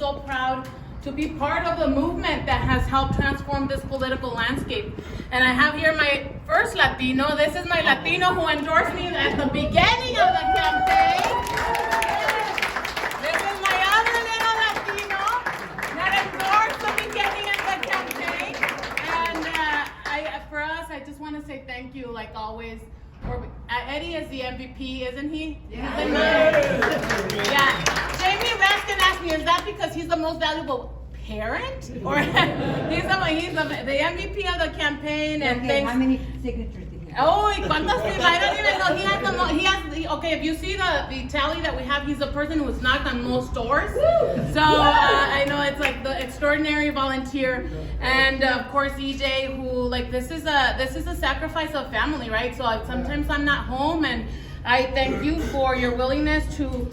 so proud to be part of the movement that has helped transform this political landscape. And I have here my first Latino. This is my Latino who endorsed me at the beginning of the campaign. This is my other little Latino that endorsed the beginning of the campaign. And for us, I just want to say thank you, like always. Eddie is the MVP, isn't he? Yeah. Yeah. Jamie Raskin asked me, is that because he's the most valuable parent? Or he's the MVP of the campaign? And okay, how many signatures did he have? Oh, ¿cuántas? I don't even know. Okay, if you see the tally that we have, he's the person who's knocked on most doors. So I know it's like the extraordinary volunteer. And of course, EJ, who like this is a sacrifice of family, right? So sometimes I'm not home, and I thank you for your willingness to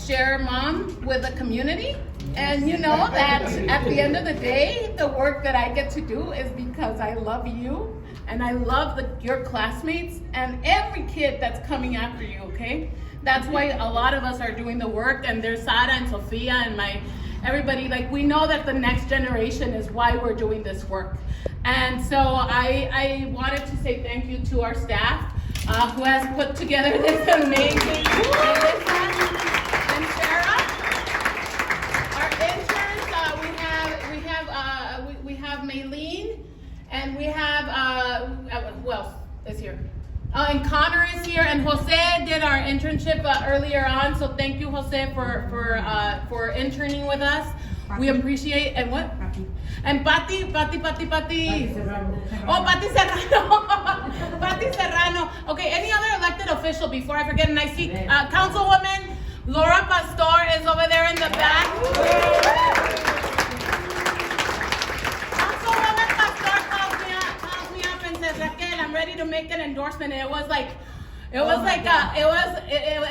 share Mom with the community. And you know that at the end of the day, the work that I get to do is because I love you, and I love your classmates and every kid that's coming after you. Okay, that's why a lot of us are doing the work, and there's Sara and Sofia and everybody, like we know that the next generation is why we're doing this work. And so I wanted to say thank you to our staff who has put together this amazing and Sarah. Our interns, we have Maylene, and we have who else is here? And Connor is here, and Jose did our internship earlier on. So thank you, Jose, for interning with us. We appreciate. And what? And Pati. Oh, Pati Serrano. Pati Serrano. Okay, any other elected official before I forget? And I see Councilwoman Laura Pastor is over there in the back. Raquel, I'm ready to make an endorsement. And it was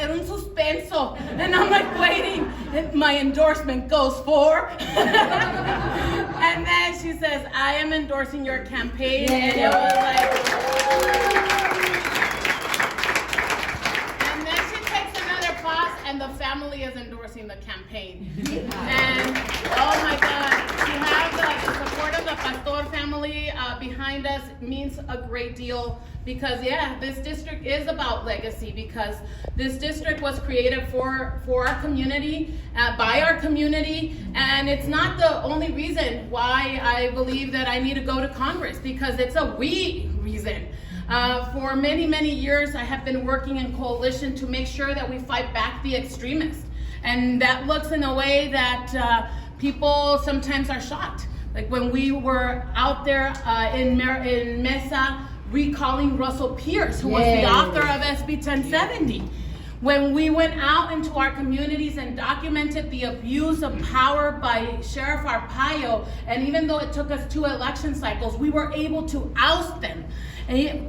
un suspenso, and I'm like waiting. My endorsement goes for, and then she says, "I am endorsing your campaign," and it was like, and then she takes another pause, and the family is endorsing the campaign, and oh my God, to have the support of the Pastor family behind us means a great deal, because this district is about legacy, because this district was created for our community, by our community, and it's not the only reason why I believe that I need to go to Congress, because it's a we reason. For many, many years, I have been working in coalition to make sure that we fight back the extremists, and that looks in a way that people sometimes are shocked. Like when we were out there in Mesa recalling Russell Pierce, who was the author of SB 1070. When we went out into our communities and documented the abuse of power by Sheriff Arpaio, and even though it took us 2 election cycles, we were able to oust them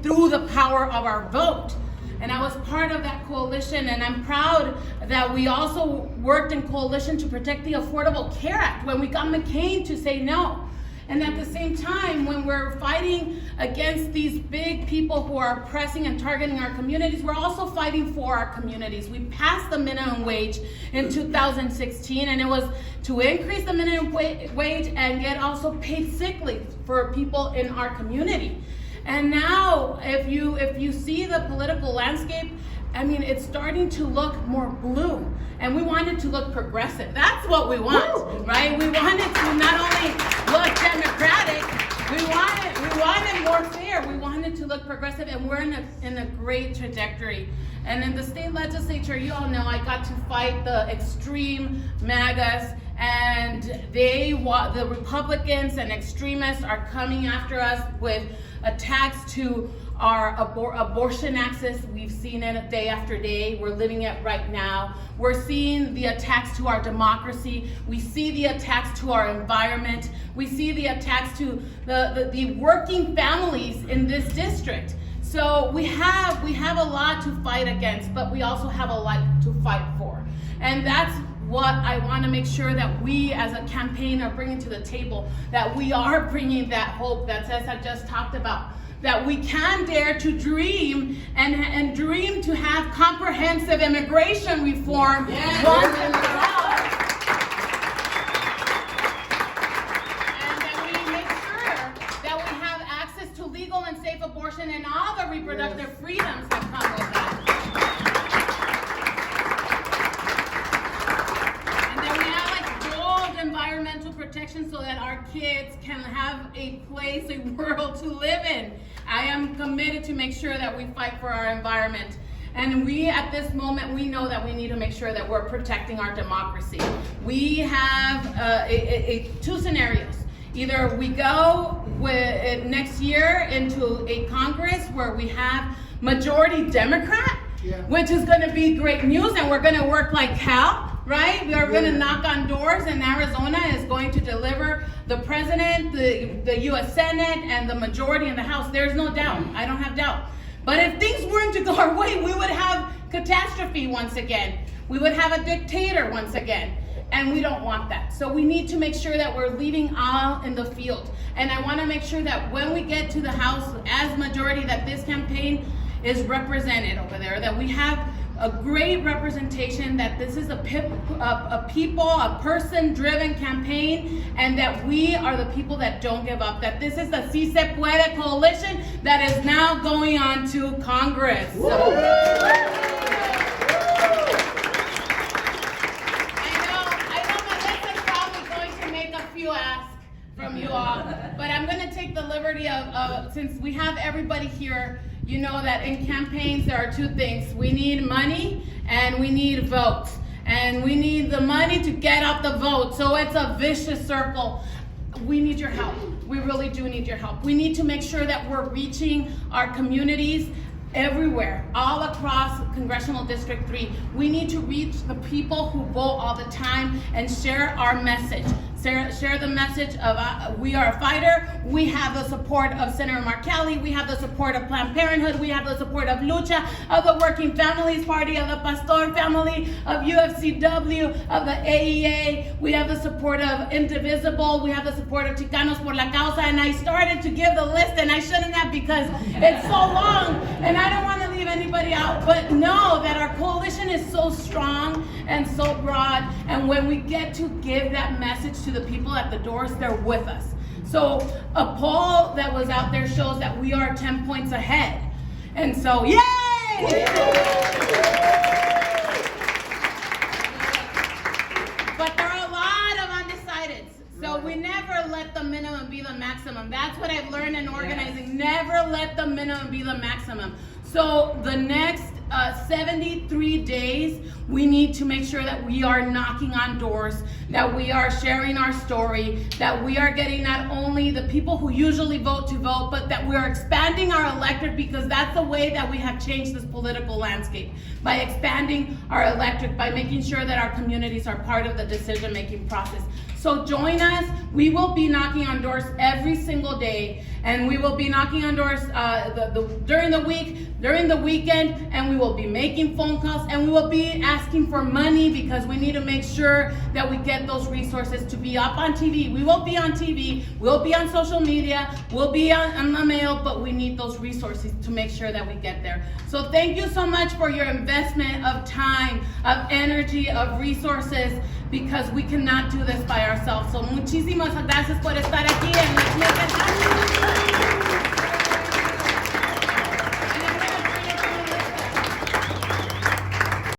through the power of our vote. And I was part of that coalition, and I'm proud that we also worked in coalition to protect the Affordable Care Act when we got McCain to say no. And at the same time, when we're fighting against these big people who are oppressing and targeting our communities, we're also fighting for our communities. We passed the minimum wage in 2016, and it was to increase the minimum wage and get also paid sick leave for people in our community. And now, if you see the political landscape, I mean, it's starting to look more blue, and we want it to look progressive. That's what we want, right? We want it to not only look democratic, we want it more fair. We want it to look progressive, and we're in a great trajectory. And in the state legislature, you all know I got to fight the extreme MAGAs, and the Republicans and extremists are coming after us with attacks to our abortion access. We've seen it day after day. We're living it right now. We're seeing the attacks to our democracy. We see the attacks to our environment. We see the attacks to the working families in this district. So we have a lot to fight against, but we also have a lot to fight for. And that's what I want to make sure that we as a campaign are bringing to the table, that we are bringing that hope that Cesar just talked about, that we can dare to dream and dream to have comprehensive immigration reform once and for all. protection so that our kids can have a place, a world to live in. I am committed to make sure that we fight for our environment. And we, at this moment, we know that we need to make sure that we're protecting our democracy. We have two scenarios. Either we go next year into a Congress where we have majority Democrat, which is going to be great news, and we're going to work like hell, right? We are going to knock on doors, and Arizona is going to deliver the president, the U.S. Senate, and the majority in the House. There's no doubt. I don't have doubt. But if things weren't to go our way, we would have catastrophe once again. We would have a dictator once again. And we don't want that. So we need to make sure that we're leaving all in the field. And I want to make sure that when we get to the House as majority, that this campaign is represented over there, that we have a great representation, that this is a person-driven campaign, and that we are the people that don't give up, that this is the Si Se Puede coalition that is now going on to Congress. From you all, but I'm going to take the liberty of since we have everybody here, you know that in campaigns there are two things. We need money and we need votes, and we need the money to get out the vote, so it's a vicious circle. We need your help. We really do need your help. We need to make sure that we're reaching our communities everywhere, all across Congressional District 3. We need to reach the people who vote all the time and share our message. Share the message of we are a fighter. We have the support of Senator Mark Kelly. We have the support of Planned Parenthood. We have the support of Lucha, of the Working Families Party, of the Pastor family, of UFCW, of the AEA. We have the support of Indivisible. We have the support of Chicanos por la Causa. And I started to give the list, and I shouldn't have because it's so long, and I don't want to leave anybody out. But know that our coalition is so strong and so broad, and when we get to give that message to the people at the doors, they're with us. So a poll that was out there shows that we are 10 points ahead. And so, yay! But there are a lot of undecideds. So we never let the minimum be the maximum. That's what I've learned in organizing. Never let the minimum be the maximum. So the next 73 days, we need to make sure that we are knocking on doors, that we are sharing our story, that we are getting not only the people who usually vote to vote, but that we are expanding our electorate, because that's the way that we have changed this political landscape, by expanding our electorate, by making sure that our communities are part of the decision-making process. So join us. We will be knocking on doors every single day, and we will be knocking on doors during the week, during the weekend, and we will be making phone calls, and we will be asking for money, because we need to make sure that we get those resources to be up on TV. We will be on TV, we'll be on social media, we'll be on the mail, but we need those resources to make sure that we get there. So thank you so much for your investment of time, of energy, of resources, because we cannot do this by ourselves. So muchísimas gracias por estar aquí, and let's make it happen.